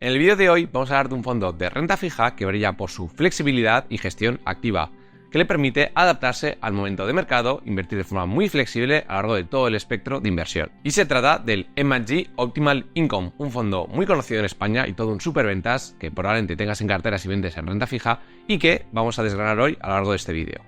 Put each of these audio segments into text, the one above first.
En el vídeo de hoy vamos a hablar de un fondo de renta fija que brilla por su flexibilidad y gestión activa, que le permite adaptarse al momento de mercado, invertir de forma muy flexible a lo largo de todo el espectro de inversión. Y se trata del M&G Optimal Income, un fondo muy conocido en España y todo un superventas que probablemente tengas en cartera si vendes en renta fija y que vamos a desgranar hoy a lo largo de este vídeo.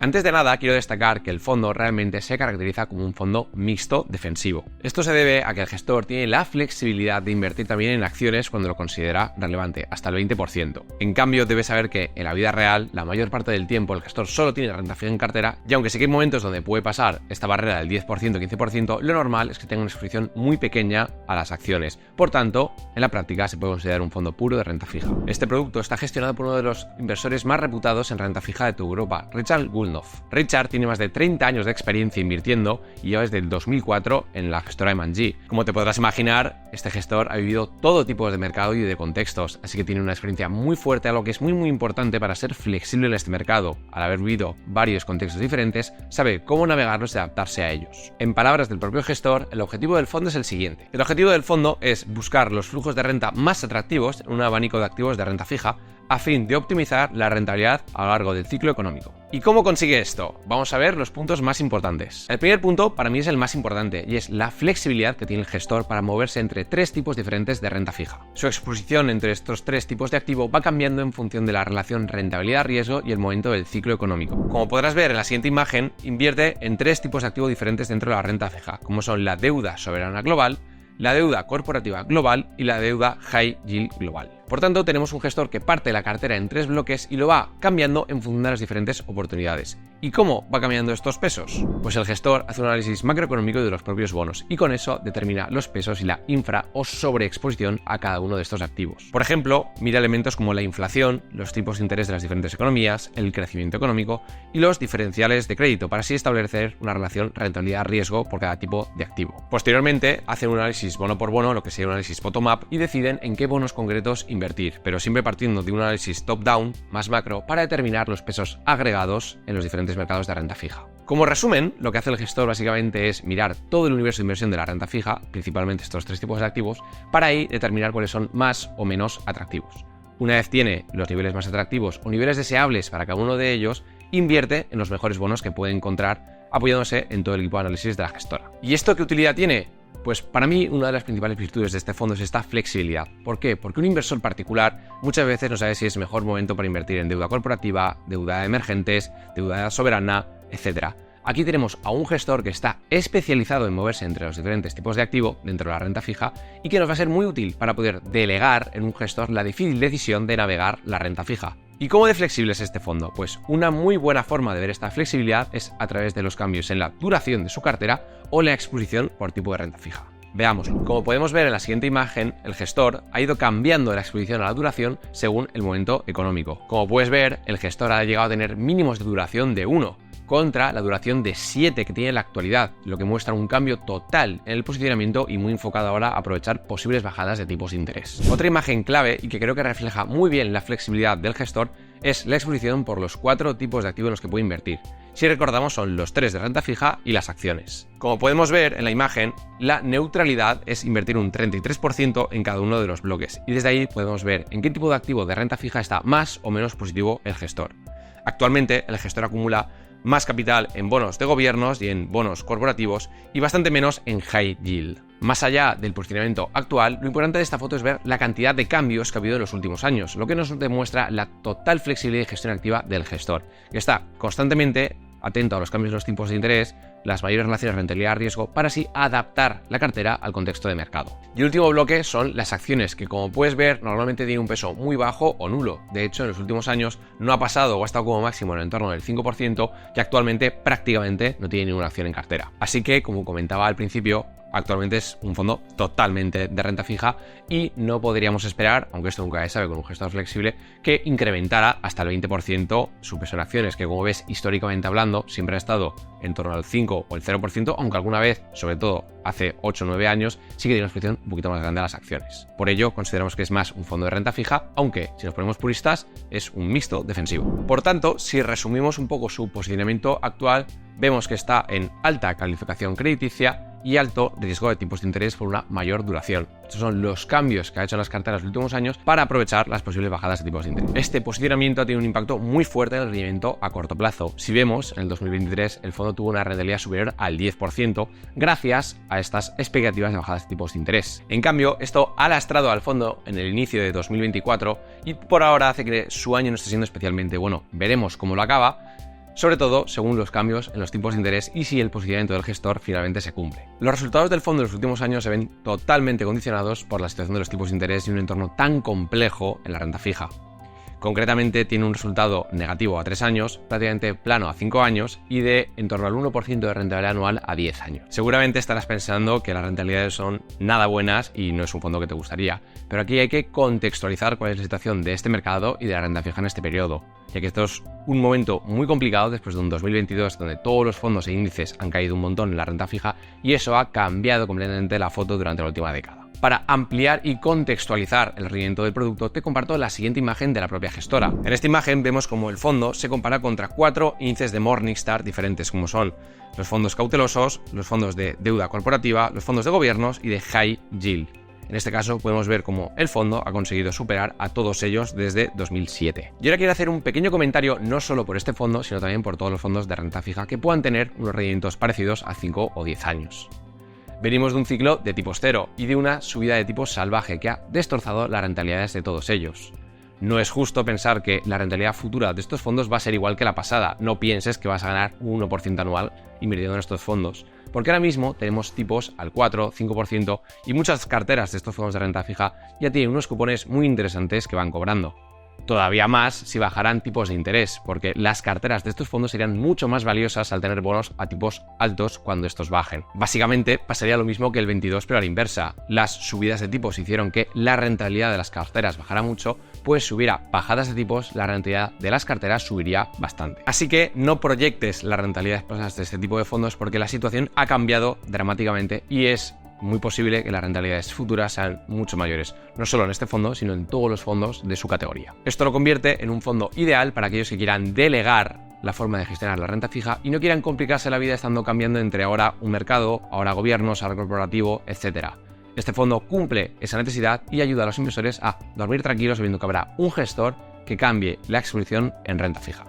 Antes de nada, quiero destacar que el fondo realmente se caracteriza como un fondo mixto defensivo. Esto se debe a que el gestor tiene la flexibilidad de invertir también en acciones cuando lo considera relevante, hasta el 20%. En cambio, debes saber que en la vida real, la mayor parte del tiempo el gestor solo tiene renta fija en cartera, y aunque sí que hay momentos donde puede pasar esta barrera del 10%, 15%, lo normal es que tenga una exposición muy pequeña a las acciones. Por tanto, en la práctica se puede considerar un fondo puro de renta fija. Este producto está gestionado por uno de los inversores más reputados en renta fija de toda Europa, Richard Gulnoff. Richard tiene más de 30 años de experiencia invirtiendo y lleva desde el 2004 en la gestora M&G. Como te podrás imaginar, este gestor ha vivido todo tipo de mercado y de contextos, así que tiene una experiencia muy fuerte, algo que es muy importante para ser flexible en este mercado. Al haber vivido varios contextos diferentes, sabe cómo navegarlos y adaptarse a ellos. En palabras del propio gestor, el objetivo del fondo es el siguiente. El objetivo del fondo es buscar los flujos de renta más atractivos en un abanico de activos de renta fija a fin de optimizar la rentabilidad a lo largo del ciclo económico. ¿Y cómo consigue esto? Vamos a ver los puntos más importantes. El primer punto para mí es el más importante y es la flexibilidad que tiene el gestor para moverse entre tres tipos diferentes de renta fija. Su exposición entre estos tres tipos de activo va cambiando en función de la relación rentabilidad-riesgo y el momento del ciclo económico. Como podrás ver en la siguiente imagen, invierte en tres tipos de activo diferentes dentro de la renta fija, como son la deuda soberana global, la deuda corporativa global y la deuda high yield global. Por tanto, tenemos un gestor que parte la cartera en tres bloques y lo va cambiando en función de las diferentes oportunidades. ¿Y cómo va cambiando estos pesos? Pues el gestor hace un análisis macroeconómico de los propios bonos y con eso determina los pesos y la infra o sobreexposición a cada uno de estos activos. Por ejemplo, mira elementos como la inflación, los tipos de interés de las diferentes economías, el crecimiento económico y los diferenciales de crédito para así establecer una relación rentabilidad-riesgo por cada tipo de activo. Posteriormente, hace un análisis bono por bono, lo que sería un análisis bottom-up, y deciden en qué bonos concretos invertir, pero siempre partiendo de un análisis top-down, más macro, para determinar los pesos agregados en los diferentes mercados de renta fija. Como resumen, lo que hace el gestor básicamente es mirar todo el universo de inversión de la renta fija, principalmente estos tres tipos de activos, para ahí determinar cuáles son más o menos atractivos. Una vez tiene los niveles más atractivos o niveles deseables para cada uno de ellos, invierte en los mejores bonos que puede encontrar apoyándose en todo el equipo de análisis de la gestora. ¿Y esto qué utilidad tiene? Pues para mí una de las principales virtudes de este fondo es esta flexibilidad. ¿Por qué? Porque un inversor particular muchas veces no sabe si es mejor momento para invertir en deuda corporativa, deuda de emergentes, deuda soberana, etc. Aquí tenemos a un gestor que está especializado en moverse entre los diferentes tipos de activo dentro de la renta fija y que nos va a ser muy útil para poder delegar en un gestor la difícil decisión de navegar la renta fija. ¿Y cómo de flexible es este fondo? Pues una muy buena forma de ver esta flexibilidad es a través de los cambios en la duración de su cartera o la exposición por tipo de renta fija. Veámoslo. Como podemos ver en la siguiente imagen, el gestor ha ido cambiando la exposición a la duración según el momento económico. Como puedes ver, el gestor ha llegado a tener mínimos de duración de 1 contra la duración de 7 que tiene en la actualidad, lo que muestra un cambio total en el posicionamiento y muy enfocado ahora a aprovechar posibles bajadas de tipos de interés. Otra imagen clave y que creo que refleja muy bien la flexibilidad del gestor es la exposición por los 4 tipos de activos en los que puede invertir. Si recordamos, son los 3 de renta fija y las acciones. Como podemos ver en la imagen, la neutralidad es invertir un 33% en cada uno de los bloques y desde ahí podemos ver en qué tipo de activo de renta fija está más o menos positivo el gestor. Actualmente el gestor acumula más capital en bonos de gobiernos y en bonos corporativos y bastante menos en high yield. Más allá del posicionamiento actual, lo importante de esta foto es ver la cantidad de cambios que ha habido en los últimos años, lo que nos demuestra la total flexibilidad y gestión activa del gestor, que está constantemente atento a los cambios de los tipos de interés, las mayores relaciones rentabilidad-riesgo, para así adaptar la cartera al contexto de mercado. Y el último bloque son las acciones, que como puedes ver normalmente tienen un peso muy bajo o nulo. De hecho, en los últimos años no ha pasado o ha estado como máximo en el entorno del 5% y actualmente prácticamente no tiene ninguna acción en cartera. Así que, como comentaba al principio, actualmente es un fondo totalmente de renta fija y no podríamos esperar, aunque esto nunca se sabe con un gestor flexible, que incrementara hasta el 20% su peso en acciones, que como ves, históricamente hablando, siempre ha estado en torno al 5 o el 0%, aunque alguna vez, sobre todo hace 8 o 9 años, sí que tiene una exposición un poquito más grande a las acciones. Por ello, consideramos que es más un fondo de renta fija, aunque, si nos ponemos puristas, es un mixto defensivo. Por tanto, si resumimos un poco su posicionamiento actual, vemos que está en alta calificación crediticia y alto riesgo de tipos de interés por una mayor duración. Estos son los cambios que ha hecho en las carteras en los últimos años para aprovechar las posibles bajadas de tipos de interés. Este posicionamiento ha tenido un impacto muy fuerte en el rendimiento a corto plazo. Si vemos, en el 2023 el fondo tuvo una rentabilidad superior al 10% gracias a estas expectativas de bajadas de tipos de interés. En cambio, esto ha lastrado al fondo en el inicio de 2024 y por ahora hace que su año no esté siendo especialmente bueno. Veremos cómo lo acaba, sobre todo según los cambios en los tipos de interés y si el posicionamiento del gestor finalmente se cumple. Los resultados del fondo en los últimos años se ven totalmente condicionados por la situación de los tipos de interés y un entorno tan complejo en la renta fija. Concretamente tiene un resultado negativo a 3 años, prácticamente plano a 5 años y de en torno al 1% de rentabilidad anual a 10 años. Seguramente estarás pensando que las rentabilidades son nada buenas y no es un fondo que te gustaría, pero aquí hay que contextualizar cuál es la situación de este mercado y de la renta fija en este periodo, ya que esto es un momento muy complicado después de un 2022 donde todos los fondos e índices han caído un montón en la renta fija y eso ha cambiado completamente la foto durante la última década. Para ampliar y contextualizar el rendimiento del producto, te comparto la siguiente imagen de la propia gestora. En esta imagen vemos cómo el fondo se compara contra 4 índices de Morningstar diferentes, como son los fondos cautelosos, los fondos de deuda corporativa, los fondos de gobiernos y de high yield. En este caso podemos ver cómo el fondo ha conseguido superar a todos ellos desde 2007. Yo ahora quiero hacer un pequeño comentario no solo por este fondo, sino también por todos los fondos de renta fija que puedan tener unos rendimientos parecidos a 5 o 10 años. Venimos de un ciclo de tipos cero y de una subida de tipos salvaje que ha destrozado las rentabilidades de todos ellos. No es justo pensar que la rentabilidad futura de estos fondos va a ser igual que la pasada. No pienses que vas a ganar un 1% anual invirtiendo en estos fondos, porque ahora mismo tenemos tipos al 4, 5% y muchas carteras de estos fondos de renta fija ya tienen unos cupones muy interesantes que van cobrando. Todavía más si bajarán tipos de interés, porque las carteras de estos fondos serían mucho más valiosas al tener bonos a tipos altos cuando estos bajen. Básicamente pasaría lo mismo que el 22 pero a la inversa. Las subidas de tipos hicieron que la rentabilidad de las carteras bajara mucho, pues si hubiera bajadas de tipos, la rentabilidad de las carteras subiría bastante. Así que no proyectes la rentabilidad de este tipo de fondos porque la situación ha cambiado dramáticamente y es muy posible que las rentabilidades futuras sean mucho mayores, no solo en este fondo, sino en todos los fondos de su categoría. Esto lo convierte en un fondo ideal para aquellos que quieran delegar la forma de gestionar la renta fija y no quieran complicarse la vida estando cambiando entre ahora un mercado, ahora gobiernos, ahora corporativo, etc. Este fondo cumple esa necesidad y ayuda a los inversores a dormir tranquilos sabiendo que habrá un gestor que cambie la exposición en renta fija.